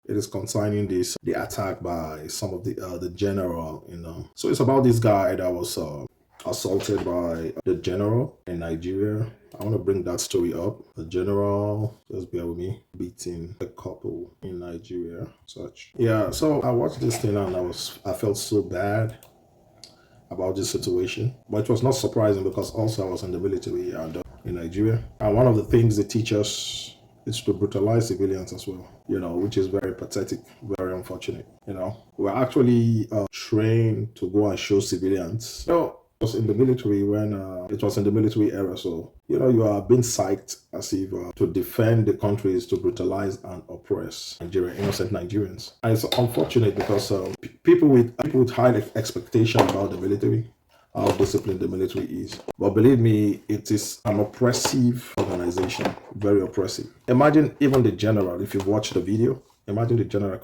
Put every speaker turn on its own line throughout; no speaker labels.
It is concerning the attack by some of the general. So it's about this guy that was assaulted by the general in Nigeria. I want to bring that story up. The general, just bear with me, beating a couple in Nigeria. Such. Yeah. So I watched this thing and I felt so bad about this situation, but it was not surprising because also I was in the military and in Nigeria, and one of the things they teach us is to brutalize civilians as well, which is very pathetic, very unfortunate. We're actually trained to go and show civilians. It was in the military when it was in the military era, so you are being psyched as if to defend the country is to brutalize and oppress innocent Nigerians. And it's unfortunate because people with high expectation about the military, how disciplined the military is. But believe me, it is an oppressive organization, very oppressive. Imagine even the general, if you've watched the video, imagine the general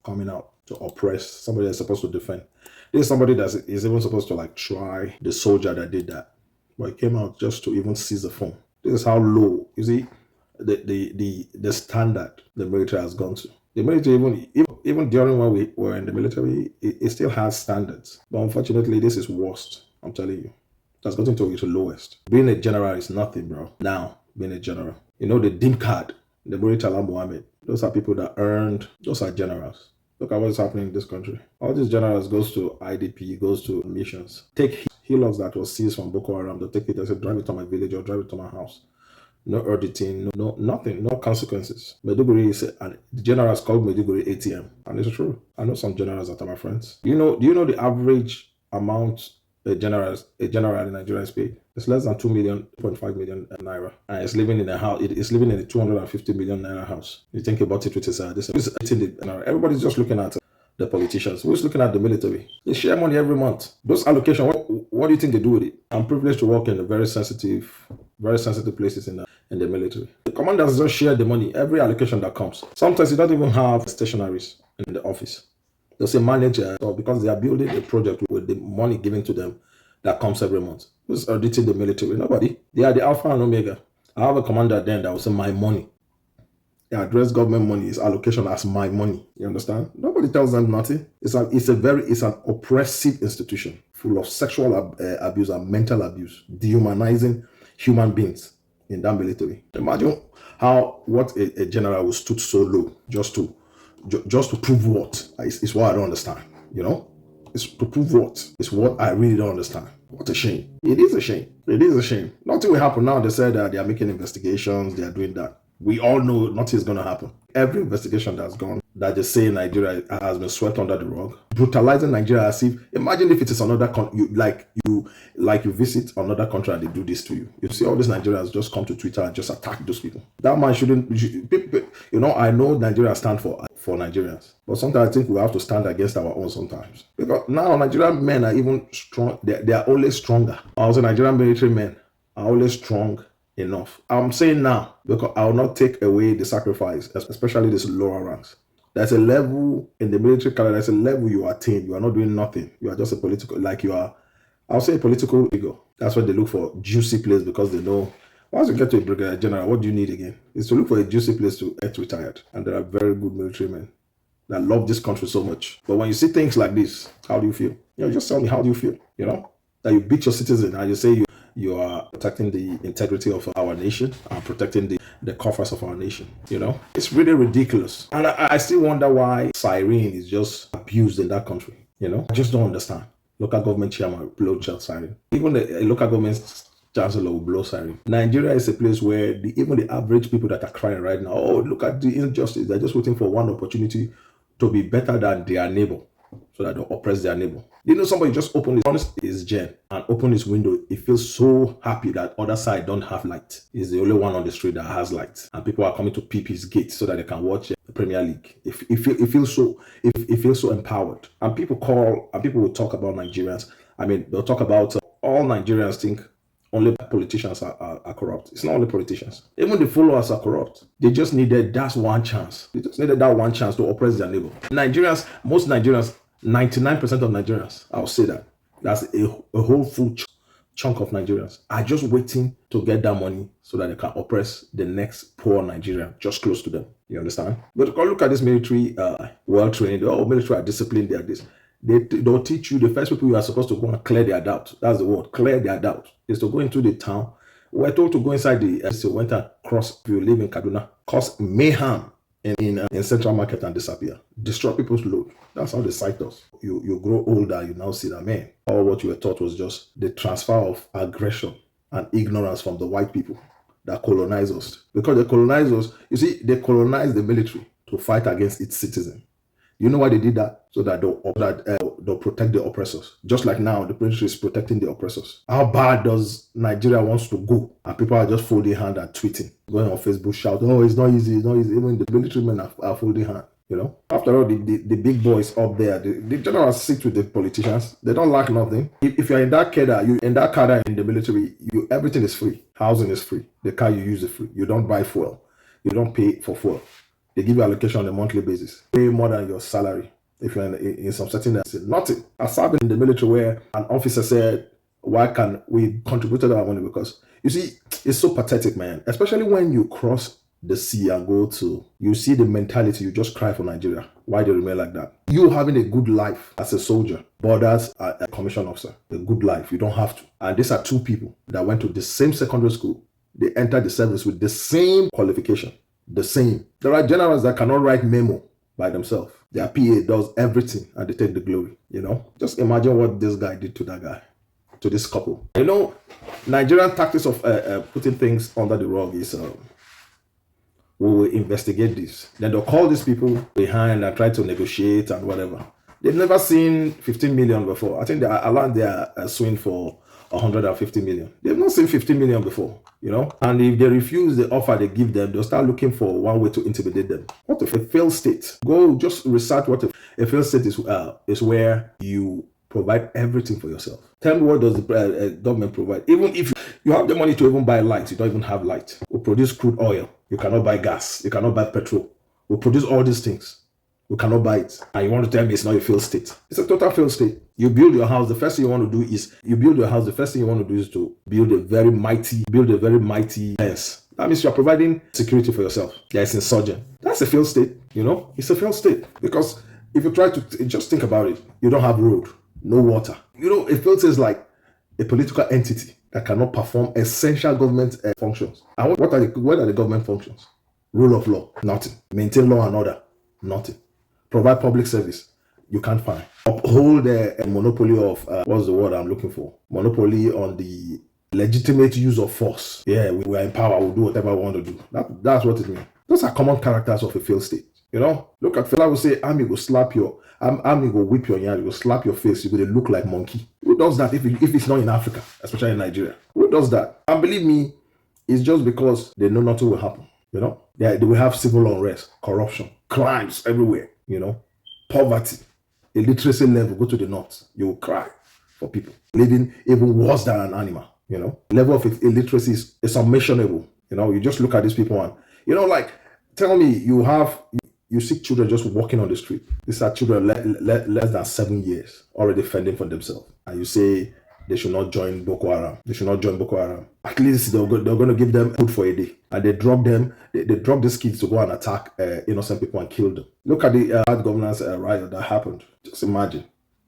coming out to oppress somebody that's supposed to defend. This is somebody that is even supposed to try the soldier that did that. But he came out just to even seize the phone. This is how low, you see, the standard the military has gone to. The military, even during when we were in the military, it still has standards. But unfortunately, this is worst. I'm telling you. That's gotten to the lowest. Being a general is nothing, bro. Now, being a general. The DIM card, the Muritala Muhammad. Those are people that earned, those are generals. Look at what's happening in this country. All these generals goes to IDP, goes to missions. Take healers that was seized from Boko Haram. They'll take it and say, drive it to my village or drive it to my house. No auditing, no nothing, no consequences. Maiduguri is, and the generals called Maiduguri ATM. And it's true. I know some generals that are my friends. Do you know the average amount a general in Nigeria is paid? It's less than 2.5 million naira. And it's living in a house, it's living in a 250 million naira house. You think about it with everybody's just looking at the politicians. Who's looking at the military? They share money every month. Those allocations, what do you think they do with it? I'm privileged to work in the very sensitive places in the military. The commanders just share the money, every allocation that comes. Sometimes you don't even have stationaries in the office. They'll say manager, or because they are building a project with the money given to them that comes every month. Who's auditing the military? Nobody. They are the alpha and omega. I have a commander then that will say my money. They address government money, its allocation as my money. You understand? Nobody tells them nothing. It's an oppressive institution full of sexual abuse and mental abuse, dehumanizing human beings in that military. Imagine what a general who stood so low just to prove what is what I don't understand. It's to prove what is what I really don't understand. What a shame. It is a shame. It is a shame. Nothing will happen now. They said that they are making investigations. They are doing that. We all know nothing is going to happen. Every investigation that's gone, that they say in Nigeria has been swept under the rug. Brutalizing Nigeria as if, imagine if it is another country, you visit another country and they do this to you. You see all these Nigerians just come to Twitter and just attack those people. That man shouldn't, I know Nigeria stand for Nigerians, but sometimes I think we have to stand against our own sometimes. Because now Nigerian men are even strong, they are always stronger. Also Nigerian military men are always strong enough. I'm saying now, because I will not take away the sacrifice, especially this lower ranks. There's a level in the military career, there's a level you attain. You are not doing nothing. You are just a political, I'll say a political ego. That's why they look for juicy place, because they know once you get to a brigadier general, what do you need again? It's to look for a juicy place to get retired. And there are very good military men that love this country so much. But when you see things like this, how do you feel? Just tell me, how do you feel? That you beat your citizen and you say you are protecting the integrity of our nation and protecting the coffers of our nation. It's really ridiculous. And I still wonder why siren is just abused in that country. I just don't understand. Local government chairman blow siren. Even the local government chancellor will blow siren. Nigeria is a place where even the average people that are crying right now, oh, look at the injustice. They're just waiting for one opportunity to be better than their neighbor, so that they'll oppress their neighbor. Somebody just opened his gen and opened his window. He feels so happy that other side don't have light. He's the only one on the street that has light, and people are coming to peep his gate so that they can watch the Premier League. He feels so empowered. And people will talk about Nigerians. They'll talk about all Nigerians think only politicians are corrupt. It's not only politicians. Even the followers are corrupt. They just needed that one chance. They just needed that one chance to oppress their neighbor. Most Nigerians, 99% of Nigerians, I'll say that. That's a whole full chunk of Nigerians are just waiting to get that money so that they can oppress the next poor Nigerian just close to them. You understand? But look at this military, well trained. Oh, military are disciplined. They are this. They'll teach you the first people you are supposed to go and clear their doubt. That's the word. Clear their doubt is to go into the town. We're told to go inside the so went and cross. If you live in Kaduna, cause mayhem in Central Market and disappear, destroy people's load. That's how the site does. You grow older, you now see that, man, all what you were taught was just the transfer of aggression and ignorance from the white people that colonize us. Because they colonize us, you see, they colonize the military to fight against its citizens. You know why they did that? So that they'll protect the oppressors. Just like now, the military is protecting the oppressors. How bad does Nigeria wants to go? And people are just folding hand and tweeting, going on Facebook, shouting, "Oh, it's not easy, it's not easy." Even the military men are folding hand. You know, after all, the big boys up there, the generals sit with the politicians. They don't lack nothing. If you're in that cadre, in the military, everything is free. Housing is free. The car you use is free. You don't buy fuel. You don't pay for fuel. They give you allocation on a monthly basis. Pay more than your salary. If you're in some setting that's nothing. I served in the military where an officer said, "Why can we contributed our money?" Because you see, it's so pathetic, man. Especially when you cross the sea and you see the mentality, you just cry for Nigeria. Why they remain like that? You having a good life as a soldier, borders a commission officer, a good life. You don't have to. And these are two people that went to the same secondary school. They entered the service with the same qualification. The same. There are generals that cannot write memo by themselves. Their PA does everything and they take the glory. You know, just imagine what this guy did to that guy, to this couple. You know, Nigerian tactics of putting things under the rug is we will investigate this. Then they'll call these people behind and try to negotiate and whatever. They've never seen 15 million before. I think they are allowed their swing for 150 million. They've not seen 15 million before, you know. And if they refuse the offer they give them, they'll start looking for one way to intimidate them. What if a failed state? Go just research what a failed state is where you provide everything for yourself. Tell me, what does the government provide? Even if you have the money to even buy light, you don't even have light. We produce crude oil. You cannot buy gas. You cannot buy petrol. We produce all these things. We cannot buy it. And you want to tell me it's not a failed state? It's a total failed state. You build your house. The first thing you want to do is to build a very mighty fence. That means you're providing security for yourself. There's insurgent. That's a failed state. You know, it's a failed state. Because if you try to just think about it, you don't have road, no water. You know, a failed state is like a political entity that cannot perform essential government functions. And what are the government functions? Rule of law, nothing. Maintain law and order, nothing. Provide public service, you can't find. Uphold the monopoly of, what's the word I'm looking for? Monopoly on the legitimate use of force. Yeah, we are in power, we'll do whatever we want to do. That's what it means. Those are common characters of a failed state. You know, look at fella will say, army will slap your, army will whip your yard, will slap your face, you're going to look like monkey. Who does that if it's not in Africa, especially in Nigeria? Who does that? And believe me, it's just because they know nothing will happen. You know, they will have civil unrest, corruption, crimes everywhere. You know, poverty, illiteracy level, go to the north, you will cry for people living even worse than an animal. You know, level of illiteracy is unmentionable. You know, you just look at these people and, you know, like, tell me, you see children just walking on the street. These are children less than 7 years already fending for themselves. And you say they should not join Boko Haram. They should not join Boko Haram. At least they're going to give them food for a day. And they drop them. They drop these kids to go and attack innocent people and kill them. Look at the bad governance riot that happened. Just imagine.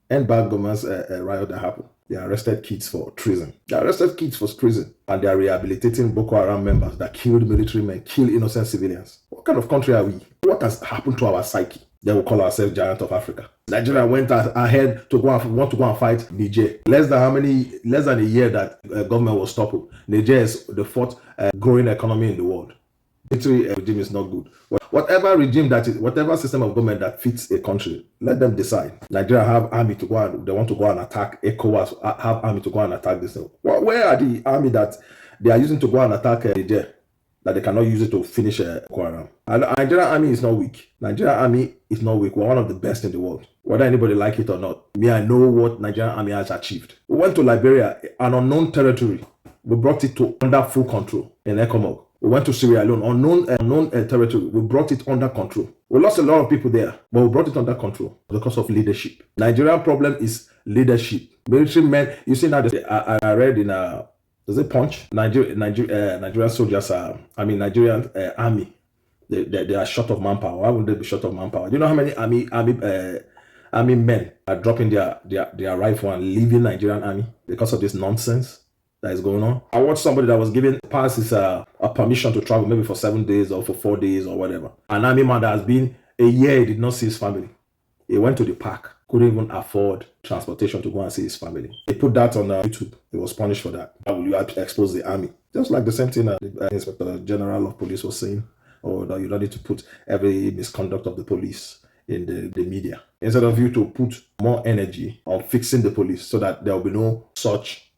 And bad governance riot that happened. They arrested kids for treason. And they are rehabilitating Boko Haram members that killed military men, killed innocent civilians. What kind of country are we? What has happened to our psyche? They will call ourselves giant of Africa. Nigeria went ahead to want to go and fight Niger. Less than a year that government was stopped. Niger is the fourth growing economy in the world. Military regime is not good. Whatever system of government that fits a country, let them decide. Nigeria have army to go and they want to go and attack ECOWAS. Have army to go and attack this. Where are the army that they are using to go and attack Niger? That they cannot use it to finish Boko Haram. And the Nigerian army is not weak. Nigerian army is not weak. We're one of the best in the world. Whether anybody like it or not. I know what Nigerian army has achieved. We went to Liberia, an unknown territory. We brought it to under full control in ECOMOG. We went to Syria alone, unknown territory. We brought it under control. We lost a lot of people there, but we brought it under control because of leadership. Nigerian problem is leadership. Military men, you see now, I read in does it Punch? Nigerian soldiers Nigerian army. They are short of manpower. Why would they be short of manpower? Do you know how many army men are dropping their rifle and leaving Nigerian army because of this nonsense that is going on? I watched somebody that was given passes a permission to travel maybe for 7 days or for 4 days or whatever. An army man that has been a year, he did not see his family. He went to the park, couldn't even afford transportation to go and see his family. He put that on YouTube. He was punished for that. How will you expose the army? Just like the same thing the Inspector General of Police was saying, or that you don't need to put every misconduct of the police in the media. Instead of you to put more energy on fixing the police so that there will be no such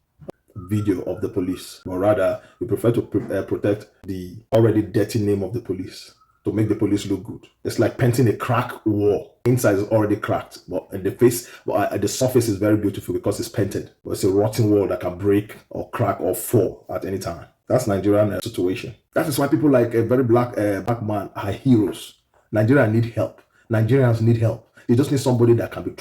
video of the police, but rather you prefer to protect the already dirty name of the police, to make the police look good. It's like painting a cracked wall. Inside is already cracked, but the surface is very beautiful because it's painted. But it's a rotten wall that can break or crack or fall at any time. That's Nigerian situation. That is why people like a very black man are heroes. Nigeria need help. Nigerians need help. They just need somebody that can be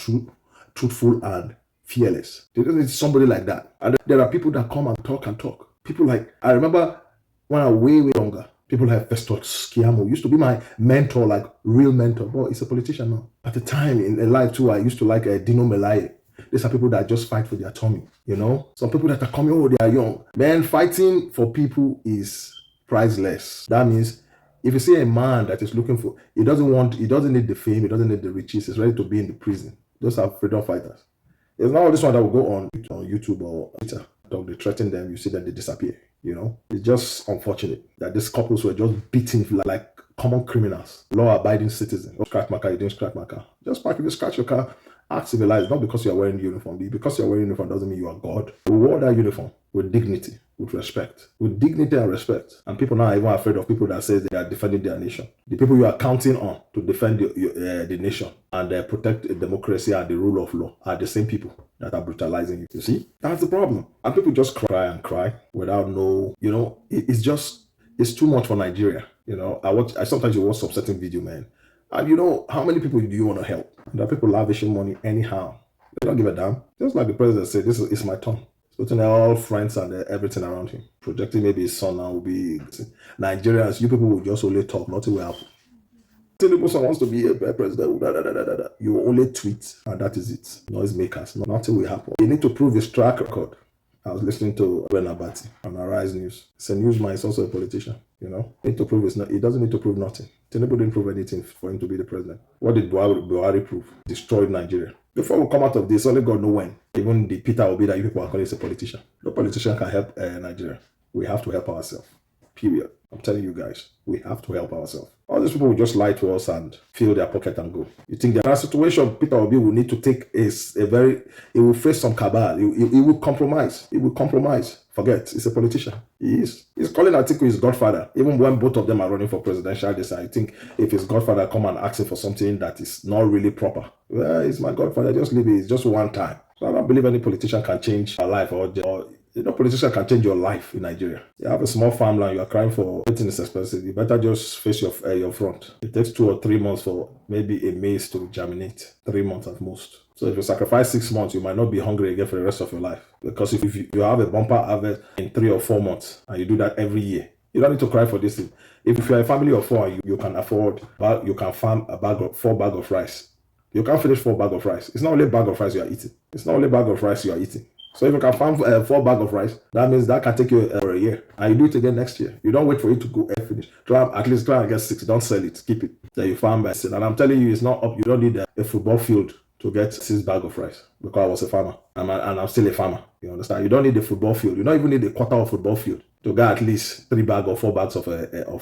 truthful and fearless. They just need somebody like that. And there are people that come and talk. People like, I remember when I was way younger, people like Festus Kiamo used to be my mentor, like real mentor. But he's a politician now. At the time in life too, I used to like Dino Melaye. These are people that just fight for their tummy, you know? Some people that are coming, they are young. Man, fighting for people is priceless. That means if you see a man that is looking for, he doesn't need the fame, he doesn't need the riches, he's ready to be in the prison. Those are freedom fighters. It's not all this one that will go on YouTube or Twitter. They threaten them, you see that they disappear, you know? It's just unfortunate that these couples were just beaten like common criminals, law-abiding citizens. Don't scratch my car, you didn't scratch my car. Just park, if you scratch your car, act civilized, not because you're wearing uniform. Because you're wearing uniform doesn't mean you are God. We wore that uniform with dignity, with respect, with dignity and respect. And people now are even afraid of people that say they are defending their nation. The people you are counting on to defend the nation and protect democracy and the rule of law are the same people that are brutalizing you. You see, that's the problem. And people just cry and cry without it's too much for Nigeria. You know, I sometimes watch some certain video, man. And you know, how many people do you want to help? There are people lavishing money anyhow. They don't give a damn. Just like the president said, it's my turn. Putting all friends and everything around him. Projecting maybe his son now will be Nigerians. You people will just only talk, nothing will happen. Tinubu wants to be a president. You only tweet, and that is it. Noise makers. Nothing will happen. You need to prove his track record. I was listening to Ben Abati on Arise News. It's a newsman, he's also a politician, you know. He doesn't need to prove nothing. Tinubu didn't prove anything for him to be the president. What did Buhari prove? Destroyed Nigeria. Before we come out of this, only God knows when. Even the Peter Obi that you people are calling is a politician. No politician can help Nigeria. We have to help ourselves. Period. I'm telling you guys, we have to help ourselves. All these people will just lie to us and fill their pocket and go. You think that situation Peter Obi will need to take he will face some cabal. He will compromise. He will compromise. Forget, he's a politician. He is. He's calling Atiku his godfather. Even when both of them are running for presidential race, I think if his godfather come and ask him for something that is not really proper, well, he's my godfather, just leave it. It's just one time. So I don't believe any politician can change our life or no politician can change your life in Nigeria. You have a small farmland, you are crying for everything is expensive. You better just face your front. It takes 2 or 3 months for maybe a maize to germinate. 3 months at most. So if you sacrifice 6 months, you might not be hungry again for the rest of your life. Because if you have a bumper harvest in 3 or 4 months and you do that every year, you don't need to cry for this thing. If you're a family of 4 and you can afford, you can farm 4 bags of rice. You can't finish 4 bags of rice. It's not only a bag of rice you are eating. It's not only a bag of rice you are eating. So if you can farm 4 bags of rice, that means that can take you for a year. And you do it again next year. You don't wait for it to go and finish. At least try and get 6. Don't sell it. Keep it. Then you farm by 6. And I'm telling you, it's not up. You don't need a football field to get 6 bags of rice. Because I was a farmer. And I'm still a farmer. You understand? You don't need a football field. You don't even need a quarter of football field to get at least 3 bags or 4 bags of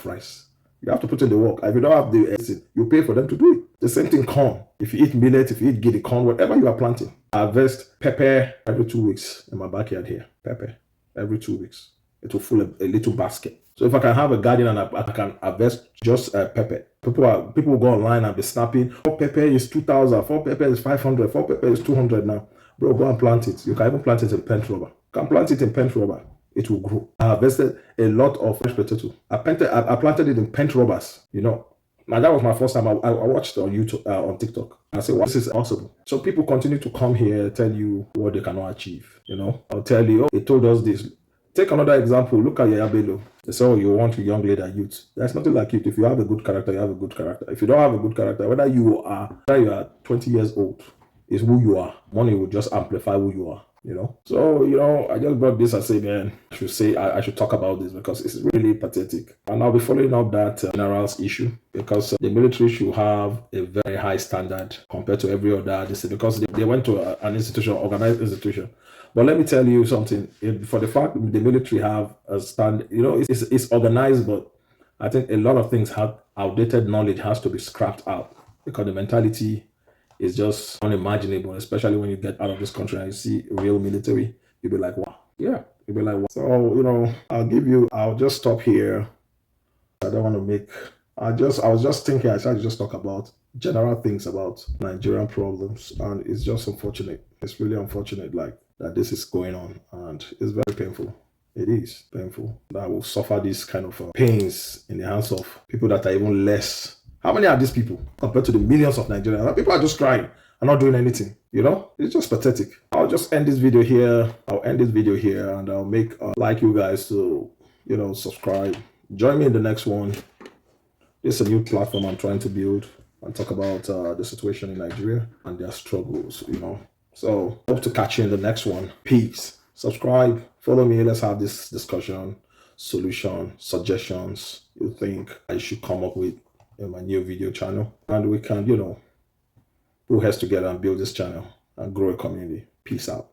rice. You have to put in the work. If you don't have the you pay for them to do it. The same thing corn. If you eat millet, if you eat giddy corn, whatever you are planting. I harvest pepper every 2 weeks in my backyard here. Pepper every 2 weeks. It will fill a little basket. So if I can have a garden and I can harvest just pepper. People will go online and be snapping. 4 pepper is 2,000. 4 pepper is 500. 4 pepper is 200 now. Bro, go and plant it. You can even plant it in pent rubber. You can plant it in pent rubber. it will grow. I harvested a lot of fresh potato. I planted it in pent rubbers, you know. Now that was my first time. I watched on YouTube, on TikTok. I said, "Wow, this is possible." So people continue to come here, tell you what they cannot achieve. You know, I'll tell you, oh, they told us this. Take another example. Look at Yaya Bello. They say, "Oh, you want a young leader, youth." There's nothing like youth. If you have a good character, you have a good character. If you don't have a good character, whether you are 20 years old, is who you are. Money will just amplify who you are. You know, so I just brought this and say, man, I should talk about this because it's really pathetic. And I'll be following up that general's issue because the military should have a very high standard compared to every other district because they went to an institution, organized institution. But let me tell you something. For the fact that the military have a stand, it's organized, but I think a lot of things have outdated knowledge has to be scrapped out because the mentality is just unimaginable, especially when you get out of this country and you see real military. You'll be like, wow. Yeah, you'll be like, wow. So, I'll just stop here. I don't want to make, I was just thinking, I tried to just talk about general things about Nigerian problems. And it's just unfortunate. It's really unfortunate, like, that this is going on. And it's very painful. It is painful that will suffer these kind of pains in the hands of people that are even less. How many are these people compared to the millions of Nigerians? People are just crying and not doing anything. It's just pathetic. I'll just end this video here. And I'll make like you guys to subscribe. Join me in the next one. It's a new platform I'm trying to build and talk about the situation in Nigeria and their struggles. So hope to catch you in the next one. Peace. Subscribe, follow me. Let's have this discussion, solution, suggestions you think I should come up with in my new video channel, and we can put heads together and build this channel and grow a community. Peace out.